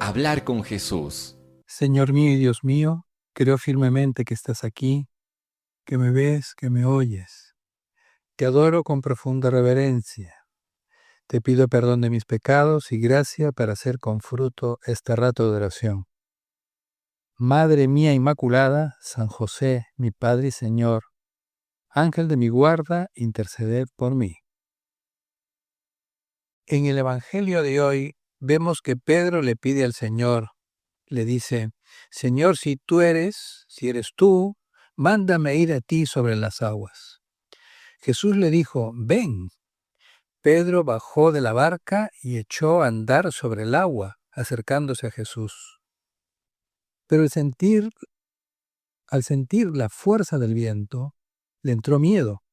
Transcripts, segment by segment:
Hablar con Jesús. Señor mío y Dios mío, creo firmemente que estás aquí, que me ves, que me oyes. Te adoro con profunda reverencia. Te pido perdón de mis pecados y gracia para hacer con fruto este rato de oración. Madre mía Inmaculada, San José, mi Padre y Señor, Ángel de mi guarda, interceded por mí. En el Evangelio de hoy vemos que Pedro le pide al Señor, le dice, Señor, si eres tú, mándame ir a ti sobre las aguas. Jesús le dijo, ven. Pedro bajó de la barca y echó a andar sobre el agua, acercándose a Jesús. Pero al sentir la fuerza del viento, le entró miedo.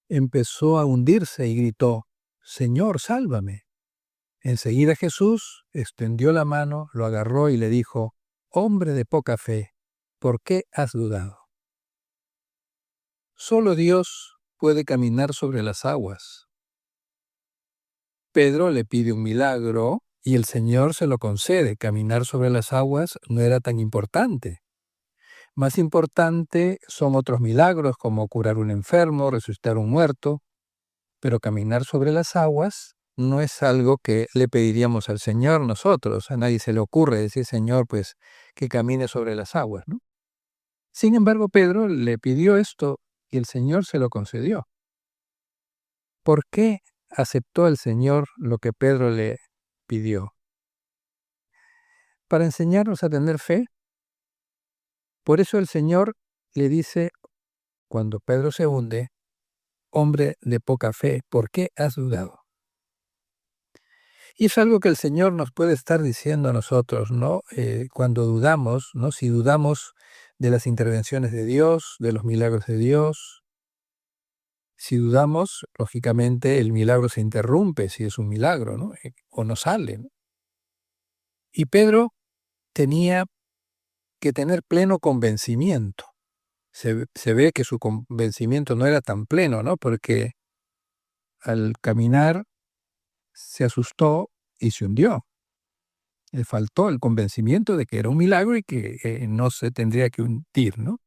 Empezó a hundirse y gritó, Señor, sálvame. Enseguida Jesús extendió la mano, lo agarró y le dijo, hombre de poca fe, ¿por qué has dudado? Solo Dios puede caminar sobre las aguas. Pedro le pide un milagro y el Señor se lo concede. Caminar sobre las aguas no era tan importante. Más importante son otros milagros como curar un enfermo, resucitar un muerto, pero caminar sobre las aguas no es algo que le pediríamos al Señor nosotros. A nadie se le ocurre decir, Señor, pues que camine sobre las aguas, ¿no? Sin embargo, Pedro le pidió esto y el Señor se lo concedió. ¿Por qué aceptó el Señor lo que Pedro le pidió? Para enseñarnos a tener fe. Por eso el Señor le dice, cuando Pedro se hunde, hombre de poca fe, ¿por qué has dudado? Y es algo que el Señor nos puede estar diciendo a nosotros, ¿no? Cuando dudamos, ¿no? Si dudamos de las intervenciones de Dios, de los milagros de Dios, si dudamos, lógicamente el milagro se interrumpe, si es un milagro, ¿no? O no sale, ¿no? Y Pedro tenía que tener pleno convencimiento. Se ve que su convencimiento no era tan pleno, ¿no? Porque al caminar se asustó y se hundió. Le faltó el convencimiento de que era un milagro y que no se tendría que hundir, ¿no?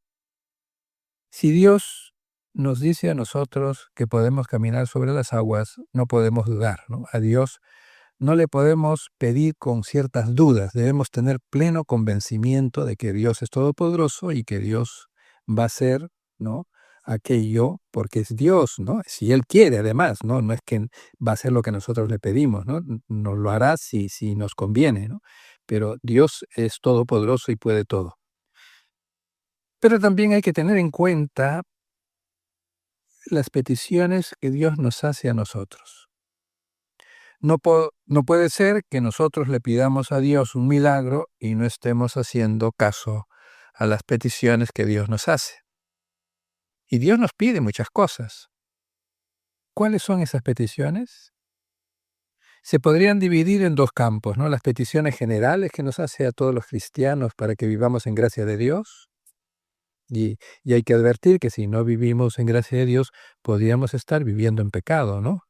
Si Dios nos dice a nosotros que podemos caminar sobre las aguas, no podemos dudar, ¿no? A Dios no le podemos pedir con ciertas dudas, debemos tener pleno convencimiento de que Dios es todopoderoso y que Dios va a hacer, ¿no? Aquello porque es Dios, ¿no? Si Él quiere, además, ¿no? No es que va a hacer lo que nosotros le pedimos, ¿no? Nos lo hará si nos conviene, ¿no? Pero Dios es todopoderoso y puede todo. Pero también hay que tener en cuenta las peticiones que Dios nos hace a nosotros. No puede ser que nosotros le pidamos a Dios un milagro y no estemos haciendo caso a las peticiones que Dios nos hace. Y Dios nos pide muchas cosas. ¿Cuáles son esas peticiones? Se podrían dividir en dos campos, ¿no? Las peticiones generales que nos hace a todos los cristianos para que vivamos en gracia de Dios. Y hay que advertir que si no vivimos en gracia de Dios, podríamos estar viviendo en pecado, ¿no?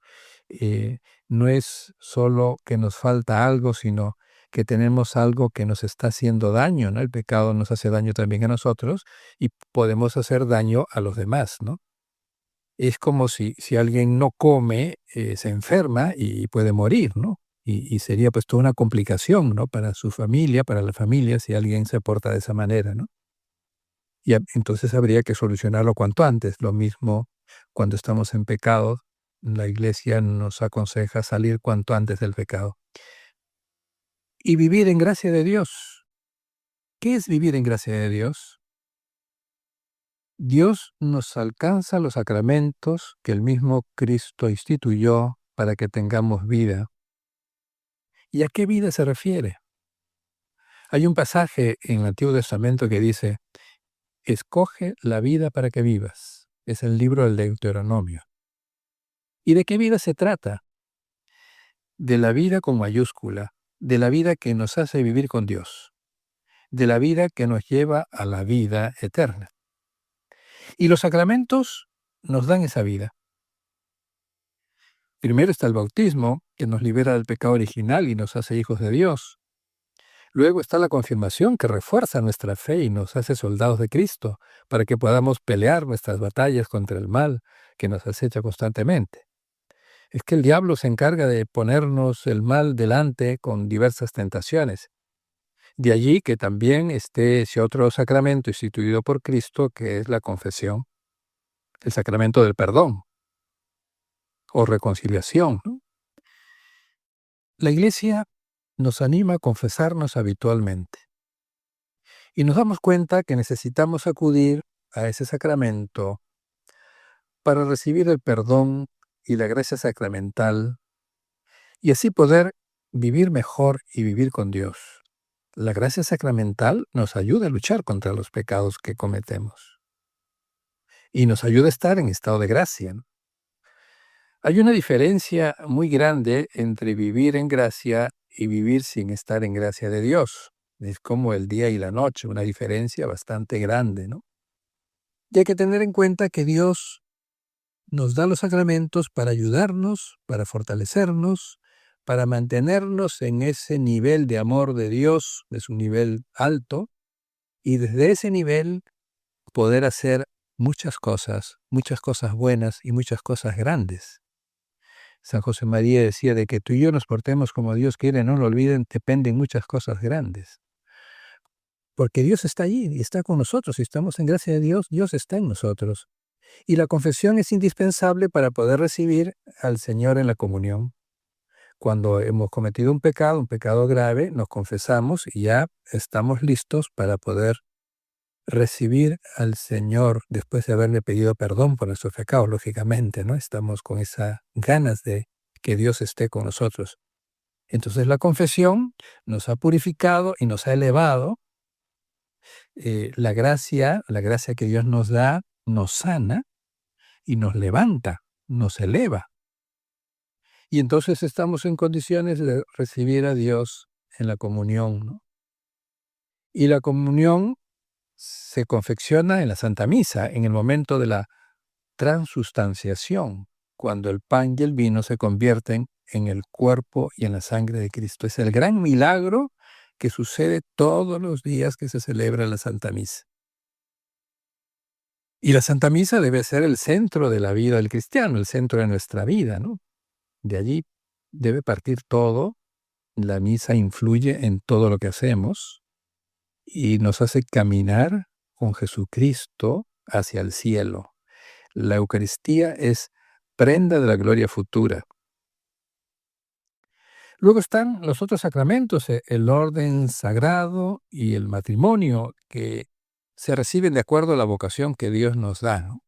No es solo que nos falta algo, sino que tenemos algo que nos está haciendo daño, ¿no? El pecado nos hace daño también a nosotros y podemos hacer daño a los demás, ¿no? Es como si alguien no come, se enferma y puede morir, ¿no? Y sería pues toda una complicación, ¿no? Para su familia, para la familia, si alguien se porta de esa manera, ¿no? Y entonces habría que solucionarlo cuanto antes. Lo mismo cuando estamos en pecado, la Iglesia nos aconseja salir cuanto antes del pecado. Y vivir en gracia de Dios. ¿Qué es vivir en gracia de Dios? Dios nos alcanza los sacramentos que el mismo Cristo instituyó para que tengamos vida. ¿Y a qué vida se refiere? Hay un pasaje en el Antiguo Testamento que dice, escoge la vida para que vivas. Es el libro del Deuteronomio. ¿Y de qué vida se trata? De la vida con mayúscula, de la vida que nos hace vivir con Dios, de la vida que nos lleva a la vida eterna. Y los sacramentos nos dan esa vida. Primero está el bautismo, que nos libera del pecado original y nos hace hijos de Dios. Luego está la confirmación que refuerza nuestra fe y nos hace soldados de Cristo para que podamos pelear nuestras batallas contra el mal que nos acecha constantemente. Es que el diablo se encarga de ponernos el mal delante con diversas tentaciones. De allí que también esté ese otro sacramento instituido por Cristo, que es la confesión, el sacramento del perdón o reconciliación, ¿no? La Iglesia nos anima a confesarnos habitualmente y nos damos cuenta que necesitamos acudir a ese sacramento para recibir el perdón y la gracia sacramental y así poder vivir mejor y vivir con Dios. La gracia sacramental nos ayuda a luchar contra los pecados que cometemos y nos ayuda a estar en estado de gracia, ¿no? Hay una diferencia muy grande entre vivir en gracia y vivir sin estar en gracia de Dios. Es como el día y la noche, una diferencia bastante grande, ¿no? Y hay que tener en cuenta que Dios nos da los sacramentos para ayudarnos, para fortalecernos, para mantenernos en ese nivel de amor de Dios, de su nivel alto, y desde ese nivel poder hacer muchas cosas buenas y muchas cosas grandes. San José María decía de que tú y yo nos portemos como Dios quiere, no lo olviden, dependen muchas cosas grandes. Porque Dios está allí y está con nosotros. Si estamos en gracia de Dios, Dios está en nosotros. Y la confesión es indispensable para poder recibir al Señor en la comunión. Cuando hemos cometido un pecado grave, nos confesamos y ya estamos listos para poder recibir al Señor después de haberle pedido perdón por nuestros pecados, lógicamente, ¿no? Estamos con esas ganas de que Dios esté con nosotros. Entonces la confesión nos ha purificado y nos ha elevado. La gracia que Dios nos da, nos sana y nos levanta, nos eleva. Y entonces estamos en condiciones de recibir a Dios en la comunión, ¿no? Y la comunión se confecciona en la Santa Misa, en el momento de la transustanciación, cuando el pan y el vino se convierten en el cuerpo y en la sangre de Cristo. Es el gran milagro que sucede todos los días que se celebra la Santa Misa. Y la Santa Misa debe ser el centro de la vida del cristiano, el centro de nuestra vida, ¿no? De allí debe partir todo. La misa influye en todo lo que hacemos y nos hace caminar con Jesucristo hacia el cielo. La Eucaristía es prenda de la gloria futura. Luego están los otros sacramentos, el orden sagrado y el matrimonio, que se reciben de acuerdo a la vocación que Dios nos da, ¿no?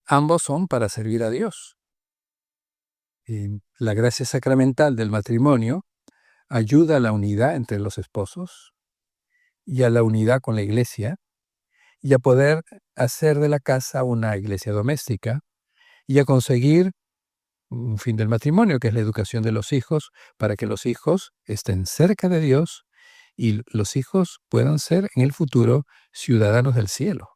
Ambos son para servir a Dios. La gracia sacramental del matrimonio ayuda a la unidad entre los esposos y a la unidad con la iglesia y a poder hacer de la casa una iglesia doméstica y a conseguir un fin del matrimonio, que es la educación de los hijos, para que los hijos estén cerca de Dios y los hijos puedan ser en el futuro ciudadanos del cielo,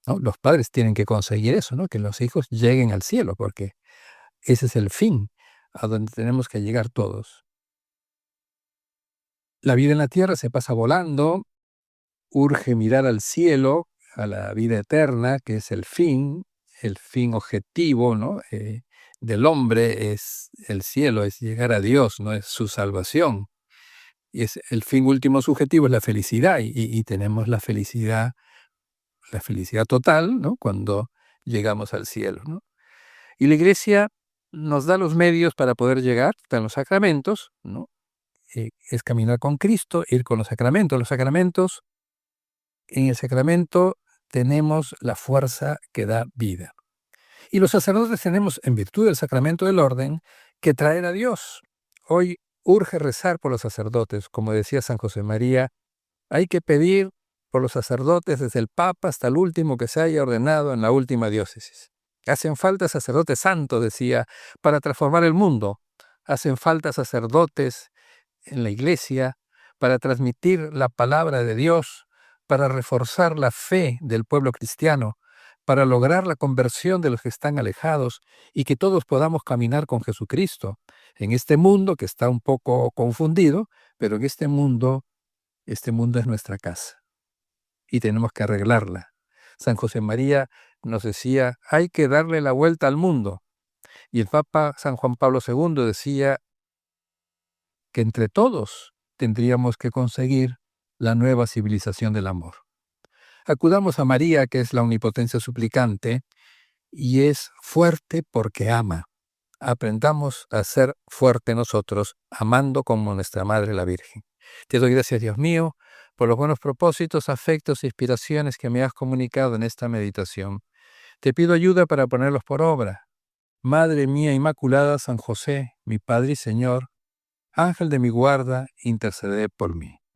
¿no? Los padres tienen que conseguir eso, ¿no? Que los hijos lleguen al cielo, porque ese es el fin a donde tenemos que llegar todos. La vida en la tierra se pasa volando, urge mirar al cielo, a la vida eterna, que es el fin objetivo, ¿no? Del hombre es el cielo, es llegar a Dios, no es su salvación. Y es el fin último subjetivo es la felicidad, y tenemos la felicidad total, ¿no? Cuando llegamos al cielo, ¿no? Y la Iglesia nos da los medios para poder llegar, están los sacramentos, ¿no? Es caminar con Cristo, ir con los sacramentos. Los sacramentos, en el sacramento tenemos la fuerza que da vida. Y los sacerdotes tenemos, en virtud del sacramento del orden, que traer a Dios. Hoy urge rezar por los sacerdotes. Como decía San José María, hay que pedir por los sacerdotes desde el Papa hasta el último que se haya ordenado en la última diócesis. Hacen falta sacerdotes santos, decía, para transformar el mundo. Hacen falta sacerdotes en la iglesia para transmitir la palabra de Dios, para reforzar la fe del pueblo cristiano, para lograr la conversión de los que están alejados y que todos podamos caminar con Jesucristo en este mundo que está un poco confundido, pero en este mundo es nuestra casa y tenemos que arreglarla. San José María nos decía, hay que darle la vuelta al mundo. Y el Papa San Juan Pablo II decía que entre todos tendríamos que conseguir la nueva civilización del amor. Acudamos a María, que es la omnipotencia suplicante, y es fuerte porque ama. Aprendamos a ser fuerte nosotros, amando como nuestra Madre la Virgen. Te doy gracias, Dios mío, por los buenos propósitos, afectos e inspiraciones que me has comunicado en esta meditación. Te pido ayuda para ponerlos por obra. Madre mía Inmaculada, San José, mi Padre y Señor, Ángel de mi guarda, intercede por mí.